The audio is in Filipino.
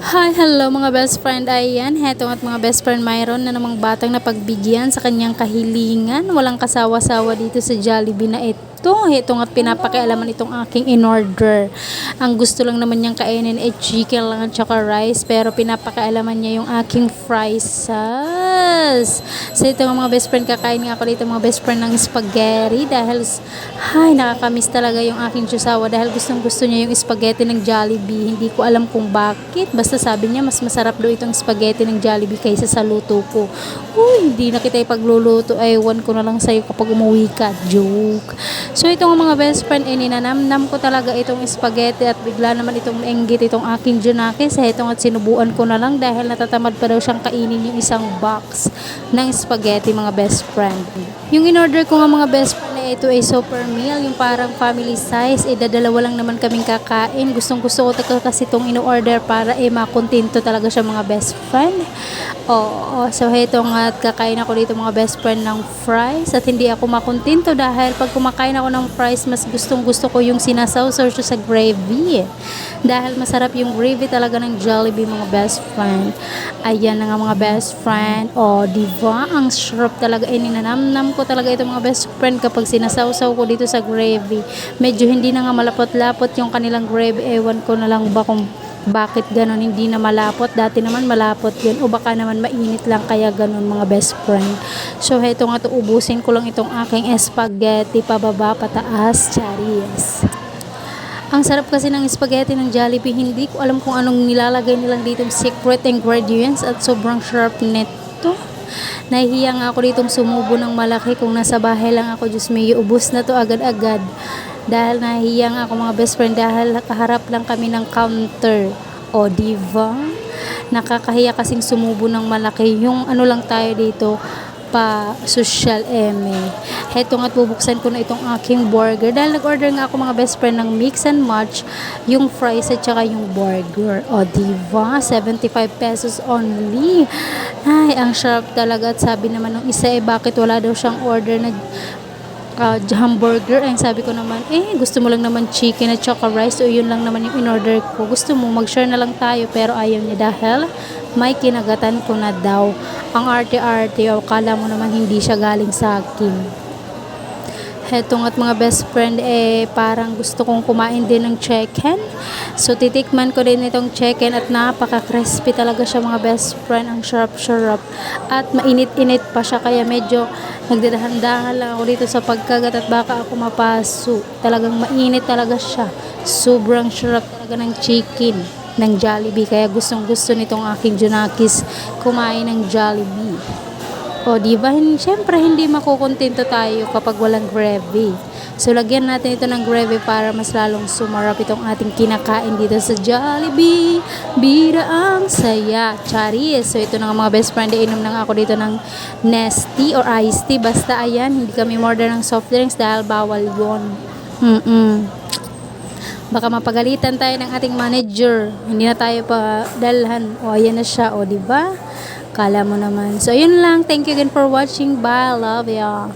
Hi, hello mga best friend. Ayan, heto at mga best friend, mayroon na namang batang napagbigyan sa kanyang kahilingan. Walang kasawa-sawa dito sa Jollibee na ito. Heto at pinapakialaman itong aking in-order. Ang gusto lang naman niyang kainin ay chicken lang at saka rice, pero pinapakialaman niya yung aking fries sauce. So ito nga mga best friend, kakain nga ako dito mga best friend ng spaghetti dahil nakakamiss talaga yung aking tsusawa dahil gustong gusto niya yung spaghetti ng Jollibee. Hindi ko alam kung bakit. Basta sabi niya mas masarap daw itong spaghetti ng Jollibee kaysa sa luto ko. Uy, hindi na kita ipagluluto. Ewan ko na lang sa'yo kapag umuwi ka. Joke. So ito nga mga best friend, ninanamnam ko talaga itong spaghetti at bigla naman itong nainggit itong aking Junakis. Itong at sinubuan ko na lang dahil natatamad pa daw siyang kainin yung isang box ng spaghetti mga best friend. Yung in-order ko nga mga best friend na ito ay super meal, yung parang family size. Dadalawa lang naman kaming kakain. Gustong gusto ko kasi itong in-order para makontento talaga siya mga best friend. Oo, so heto nga at kakain ako dito mga best friend ng fries at hindi ako makontento dahil pag kumakain ako ng fries mas gustong gusto ko yung sinasawsaw siya sa gravy dahil masarap yung gravy talaga ng Jollibee mga best friend. Ayan na nga mga best friend. O diba, ang sarap talaga. Ninanamnam ko talaga ito mga best friend kapag sinasawsaw ko dito sa gravy. Medyo hindi na nga malapot-lapot yung kanilang gravy. Ewan ko na lang ba kung bakit ganon hindi na malapot. Dati naman malapot yun o baka naman mainit lang kaya ganon mga best friend. So heto nga to, ubusin ko lang itong aking spaghetti pababa pataas. Charis. Ang sarap kasi ng spaghetti ng Jollibee. Hindi ko alam kung anong nilalagay nilang ditong secret ingredients at sobrang sharp nito. Nahihiya nga ako ditong sumubo ng malaki. Kung nasa bahay lang ako, Diyos may ubos na to agad-agad. Dahil nahihiya nga ako mga best friend dahil kaharap lang kami ng counter. O diba? Nakakahiya kasing sumubo ng malaki. Yung ano lang tayo dito, pa social Heto nga bubuksan ko na itong aking burger dahil nag-order nga ako mga best friend ng mix and match, yung fries at saka yung burger. O diba, 75 pesos only. Ay, ang sharp talaga. At sabi naman ng isa bakit wala daw siyang order na hamburger. Ay sabi ko naman, gusto mo lang naman chicken at saka rice o yun lang naman yung in-order ko. Gusto mo mag-share na lang tayo, pero ayaw niya dahil may kinagatan ko na daw. Ang arte-arte o kala mo naman hindi siya galing sa akin. Hetong at mga best friend, parang gusto kong kumain din ng chicken. So, titikman ko din itong chicken at napaka-crispy talaga siya mga best friend. Ang sarap-sarap. At mainit-init pa siya kaya medyo nagdadahan-dahan lang ako dito sa pagkagat at baka ako mapaso. Talagang mainit talaga siya. Sobrang sarap talaga ng chicken ng Jollibee. Kaya gustong-gusto nitong aking Junakis kumain ng Jollibee. O diba, syempre hindi makukontento tayo kapag walang gravy. So lagyan natin ito ng gravy para mas lalong sumarap itong ating kinakain dito sa Jollibee. Bira ang saya. Charis. So ito na nga mga best friend, inom na nga ako dito ng Nestea or iced tea. Basta ayan, hindi kami order ng soft drinks dahil bawal yun. Baka mapagalitan tayo ng ating manager. Hindi na tayo pa dalhan. O ayan na siya. O diba? Kala mo naman. So, yun lang. Thank you again for watching. Bye. Love ya.